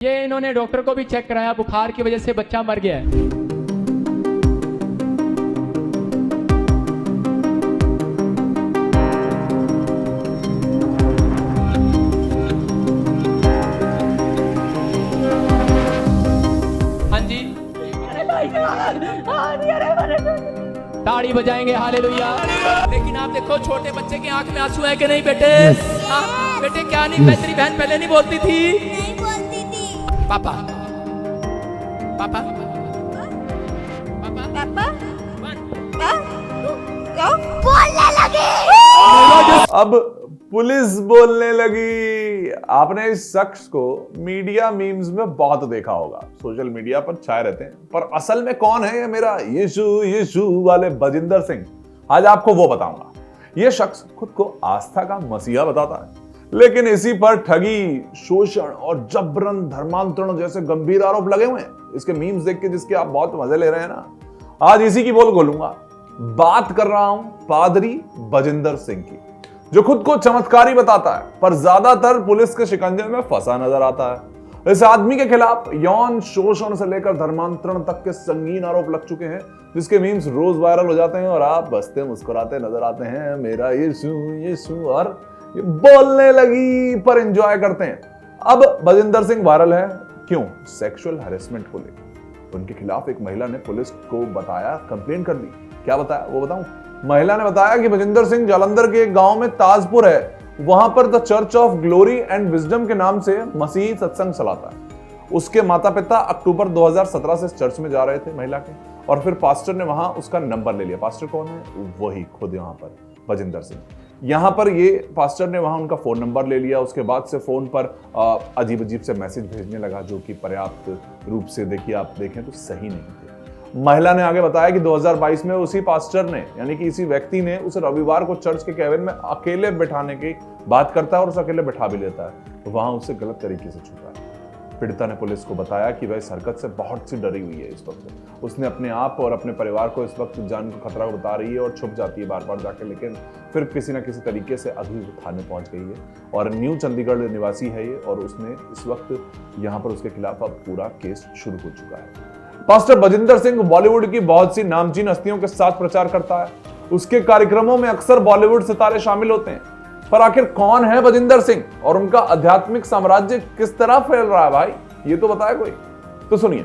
ये इन्होंने डॉक्टर को भी चेक कराया, बुखार की वजह से बच्चा मर गया है। हाँ जी, ताड़ी बजाएंगे हालेलुया। लेकिन आप देखो छोटे बच्चे की आंख में आंसू है कि नहीं बेटे? बेटे क्या नहीं, मैं तेरी बहन पहले नहीं बोलती थी? नहीं बोलती थी। पापा पापा पापा पापा बोलने लगी। अब पुलिस बोलने लगी। आपने इस शख्स को मीडिया मीम्स में बहुत देखा होगा, सोशल मीडिया पर छाए रहते हैं, पर असल में कौन है ये मेरा यीशु यीशु वाले बजिंदर सिंह? आज आपको वो बताऊंगा। ये शख्स खुद को आस्था का मसीहा बताता है, लेकिन इसी पर ठगी, शोषण और जबरन धर्मांतरण जैसे गंभीर आरोप लगे हुए हैं। इसके मीम्स देख के जिसके आप बहुत मजे ले रहे हैं ना, आज इसी की बोल खोलूंगा। बात कर रहा हूं पादरी बजिंदर सिंह की, जो खुद को चमत्कारी बताता है, पर ज्यादातर पुलिस के शिकंजे में फंसा नजर आता है। इस आदमी के खिलाफ यौन शोषण से लेकर धर्मांतरण तक के संगीन आरोप लग चुके हैं, जिसके मीम्स रोज वायरल हो जाते हैं और आप बसते मुस्कुराते नजर आते हैं। मेरा यीशु यीशु और ये बोलने लगी पर एंजॉय करते हैं। अब बजिंदर सिंह वायरल है क्यों? सेक्सुअल हैरेसमेंट को लेकर उनके खिलाफ एक महिला ने पुलिस को बताया, कंप्लेंट कर दी। क्या बताया वो बताऊं? महिला ने बताया कि बजिंदर सिंह जालंधर के एक गांव में ताजपुर है, वहां पर the church of glory and wisdom के नाम से मसीही सत्संग चलाता है। उसके माता पिता अक्टूबर 2017 से चर्च में जा रहे थे महिला के, और फिर पास्टर ने वहां उसका नंबर ले लिया। पास्टर कौन है? वही खुद यहां पर बजिंदर सिंह। यहां पर ये पास्टर ने वहां उनका फोन नंबर ले लिया। उसके बाद से फोन पर अजीब अजीब से मैसेज भेजने लगा, जो कि पर्याप्त रूप से देखिए आप देखें तो सही नहीं थे। महिला ने आगे बताया कि 2022 में उसी पास्टर ने, यानी कि इसी व्यक्ति ने, उसे रविवार को चर्च के केबिन में अकेले बैठाने की बात करता है और उसे अकेले बैठा भी लेता है, तो वहां उसे गलत तरीके से छूता है। पीड़िता ने पुलिस को बताया कि वह इस हरकत से बहुत सी डरी हुई है। इस वक्त उसने अपने आप और अपने परिवार को इस वक्त जान को खतरा बता रही है और छुप जाती है बार बार जाके, लेकिन फिर किसी न किसी तरीके से अभी थाने पहुंच गई है। और न्यू चंडीगढ़ निवासी है ये, और उसने इस वक्त यहाँ पर उसके खिलाफ अब पूरा केस शुरू हो चुका है। पास्टर बजिंदर सिंह बॉलीवुड की बहुत सी नामचीन हस्तियों के साथ प्रचार करता है। उसके कार्यक्रमों में अक्सर बॉलीवुड सितारे शामिल होते हैं, पर आखिर कौन है बजिंदर सिंह और उनका आध्यात्मिक साम्राज्य किस तरह फैल रहा है भाई, ये तो बताए कोई। तो सुनिए,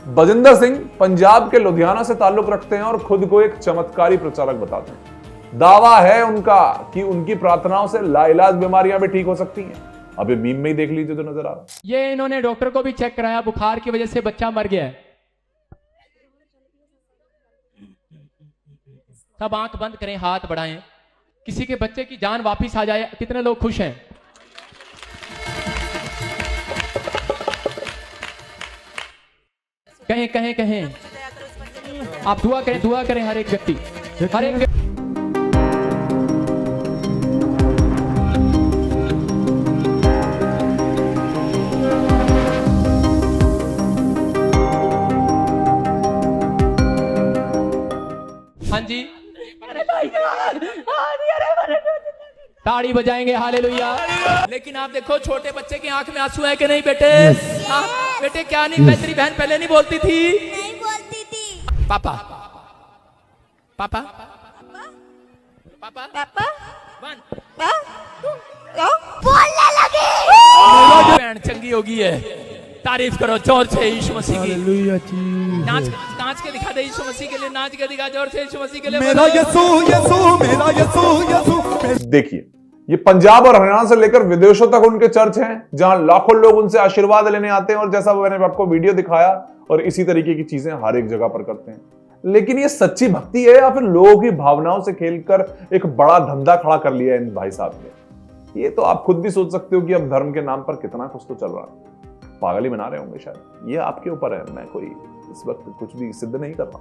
बजिंदर सिंह पंजाब के लुधियाना से ताल्लुक रखते हैं और खुद को एक चमत्कारी प्रचारक बताते हैं। दावा है उनका कि उनकी प्रार्थनाओं से लाइलाज बीमारियां भी ठीक हो सकती हैं। अभी मीम में ही देख लीजिए तो नजर आ रहा है। ये इन्होंने डॉक्टर को भी चेक कराया, बुखार की वजह से बच्चा मर गया है। सब आंख बंद करें, हाथ बढ़ाएं, किसी के बच्चे की जान वापस आ जाए। कितने लोग खुश हैं? कहें कहें कहें, आप दुआ करें हर एक व्यक्ति, हर एक व्यक्ति। हाँ जी, ताड़ी बजाएंगे हालेलुया। लेकिन आप देखो छोटे बच्चे की आंख में आंसू है कि नहीं बेटे? बेटे क्या नहीं, मैं तेरी बहन पहले नहीं बोलती थी? नहीं बोलती थी। पापा पापा पापा पापा वन बोलने लगी। बहन चंगी होगी है, तारीफ करो जोर से यीशु मसीह की। नाच के दिखा दे यीशु मसीह के लिए, नाच के दिखा जोर से यीशु मसीह के लिए। मेरा यीशु यीशु मेरा यीशु यीशु। देखिए, ये पंजाब और हरियाणा से लेकर विदेशों तक उनके चर्च हैं, जहां लाखों लोग उनसे आशीर्वाद लेने आते हैं, और जैसा मैंने आपको वीडियो दिखाया, और इसी तरीके की चीजें हर एक जगह पर करते हैं। लेकिन ये सच्ची भक्ति है या फिर लोगों की भावनाओं से खेलकर एक बड़ा धंधा खड़ा कर लिया है इन भाई साहब ने? ये तो आप खुद भी सोच सकते हो कि अब धर्म के नाम पर कितना कुछ तो चल रहा है। पागल ही बना रहे होंगे शायद, ये आपके ऊपर है। मैं कोई इस वक्त कुछ भी सिद्ध नहीं कर रहा।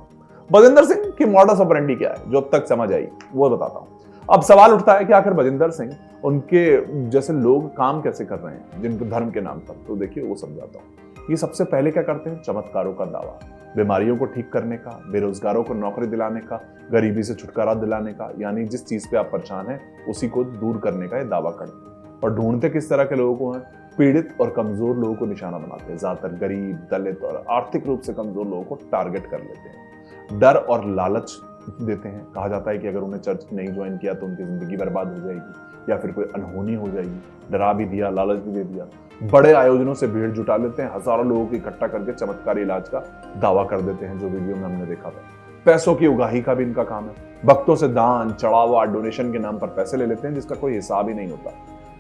बजिंदर सिंह की मॉडस ऑपरेंडी क्या है, जो अब तक समझ आई वो बताता हूं। अब सवाल उठता है कि आखिर बजिंदर सिंह, उनके जैसे लोग काम कैसे कर रहे हैं जिनको धर्म के नाम पर? तो देखिए वो समझाता हूं। ये सबसे पहले क्या करते हैं? चमत्कारों का दावा, बीमारियों को ठीक करने का, बेरोजगारों को नौकरी दिलाने का, गरीबी से छुटकारा दिलाने का, यानी जिस चीज पे आप परेशान हैं उसी को दूर करने का ये दावा करते हैं। और ढूंढते किस तरह के लोगों को हैं? पीड़ित और कमजोर लोगों को निशाना बनाते हैं। ज्यादातर गरीब, दलित और आर्थिक रूप से कमजोर लोगों को टारगेट कर लेते हैं। डर और लालच देते हैं। कहा जाता है कि अगर उन्हें चर्च नहीं ज्वाइन किया तो उनकी जिंदगी बर्बाद हो जाएगी या फिर कोई अनहोनी हो जाएगी। डरा भी दिया, लालच भी दे दिया। बड़े आयोजनों से भीड़ जुटा लेते हैं। हजारों लोगों को इकट्ठा करके चमत्कारी इलाज का दावा कर देते हैं, जो वीडियो में हमने देखा था। पैसों की उगाही का भी इनका काम है। भक्तों से दान, चढ़ावा, डोनेशन के नाम पर पैसे ले लेते हैं, जिसका कोई हिसाब ही नहीं होता।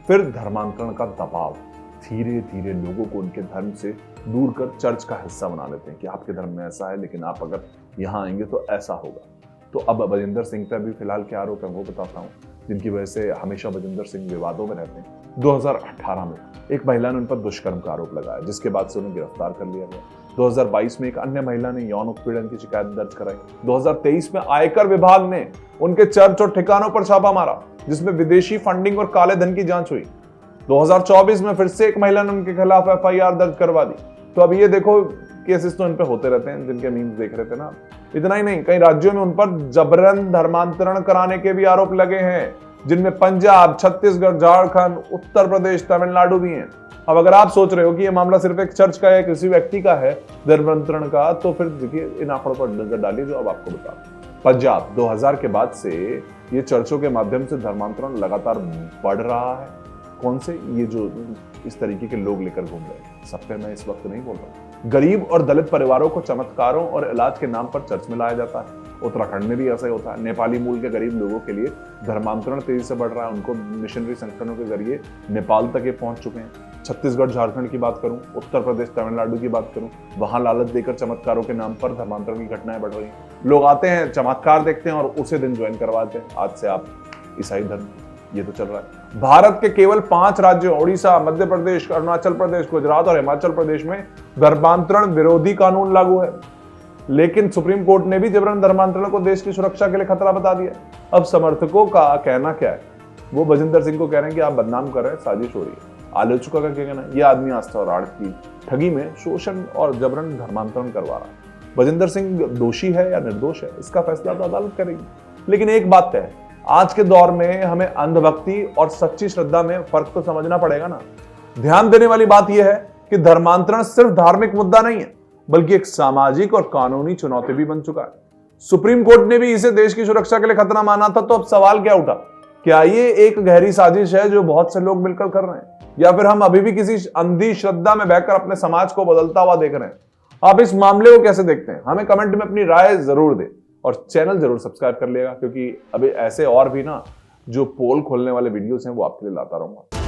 फिर धर्मांतरण का दबाव, धीरे धीरे लोगों को उनके धर्म से दूर कर चर्च का हिस्सा बना लेते हैं कि आपके धर्म में ऐसा है, लेकिन आप अगर यहाँ आएंगे तो ऐसा होगा। तो अब बजिंदर सिंह पर भी फिलहाल क्या आरोप है वो बताता हूँ, जिनकी वजह से हमेशा बजिंदर सिंह विवादों में रहते हैं। 2018 में एक महिला ने उन पर दुष्कर्म का आरोप लगाया, जिसके बाद से उन्हें गिरफ्तार कर लिया गया। 2022 में एक अन्य महिला ने यौन उत्पीड़न की शिकायत दर्ज कराई। 2023 में आयकर विभाग ने उनके चर्च और ठिकानों पर छापा मारा, जिसमें विदेशी फंडिंग और काले धन की जांच हुई। 2024 में फिर से एक महिला ने उनके खिलाफ FIR दर्ज करवा दी। तो अब ये देखो, केसेस तो इन पे होते रहते हैं, जिनके मीम्स देख रहे थे ना। इतना ही नहीं, कई राज्यों में उन पर जबरन धर्मांतरण कराने के भी आरोप लगे हैं, जिनमें पंजाब, छत्तीसगढ़, झारखंड, उत्तर प्रदेश, तमिलनाडु भी हैं। अब अगर आप सोच रहे हो कि ये मामला सिर्फ एक चर्च का है, किसी व्यक्ति का है धर्मांतरण का, तो फिर देखिए इन आंकड़ों पर नजर डालिए जो अब आपको बता। पंजाब 2000 के बाद से ये चर्चों के माध्यम से धर्मांतरण लगातार बढ़ रहा है। कौन से? ये जो इस तरीके के लोग लेकर घूम रहे हैं, सब पे मैं इस वक्त नहीं बोल रहा। गरीब और दलित परिवारों को चमत्कारों और इलाज के नाम पर चर्च में लाया जाता है। उत्तराखंड में भी ऐसा ही होता है। नेपाली मूल के गरीब लोगों के लिए धर्मांतरण तेजी से बढ़ रहा है। उनको मिशनरी संगठनों के जरिए नेपाल तक ये पहुंच चुके हैं। छत्तीसगढ़, झारखंड की बात करूं, उत्तर प्रदेश, तमिलनाडु की बात करूं, वहां लालच देकर चमत्कारों के नाम पर धर्मांतरण की घटनाएं बढ़ रही हैं। लोग आते हैं, चमत्कार देखते हैं और उसे दिन ज्वाइन करवाते हैं। आज से आप ईसाई धर्म, ये तो चल रहा है। भारत के केवल 5 राज्यों ओडिशा, मध्य प्रदेश, अरुणाचल प्रदेश, गुजरात और हिमाचल प्रदेश में धर्मांतरण विरोधी कानून लागू है, लेकिन सुप्रीम कोर्ट ने भी जबरन धर्मांतरण को देश की सुरक्षा के लिए खतरा बता दिया। अब समर्थकों का कहना क्या है? वो बजिंदर सिंह को कह रहे हैं कि आप बदनाम कर रहे हैं, साजिश हो रही है। आलोचकों का क्या कहना है? यह आदमी आस्था और आड़ की ठगी में शोषण और जबरन धर्मांतरण करवा रहा है। बजिंदर सिंह दोषी है या निर्दोष है, इसका फैसला तो अदालत करेगी। लेकिन एक बात तय है, आज के दौर में हमें अंधभक्ति और सच्ची श्रद्धा में फर्क तो समझना पड़ेगा ना। ध्यान देने वाली बात यह है कि धर्मांतरण सिर्फ धार्मिक मुद्दा नहीं है, बल्कि एक सामाजिक और कानूनी चुनौती भी बन चुका है। सुप्रीम कोर्ट ने भी इसे देश की सुरक्षा के लिए खतरा माना था। तो अब सवाल क्या उठा? क्या ये एक गहरी साजिश है जो बहुत से लोग मिलकर कर रहे हैं, या फिर हम अभी भी किसी अंधी श्रद्धा में बहकर अपने समाज को बदलता हुआ देख रहे हैं? आप इस मामले को कैसे देखते हैं? हमें कमेंट में अपनी राय जरूर दें और चैनल जरूर सब्सक्राइब कर लिएगा, क्योंकि अभी ऐसे और भी ना जो पोल खोलने वाले वीडियोस हैं वो आपके लिए लाता रहूंगा।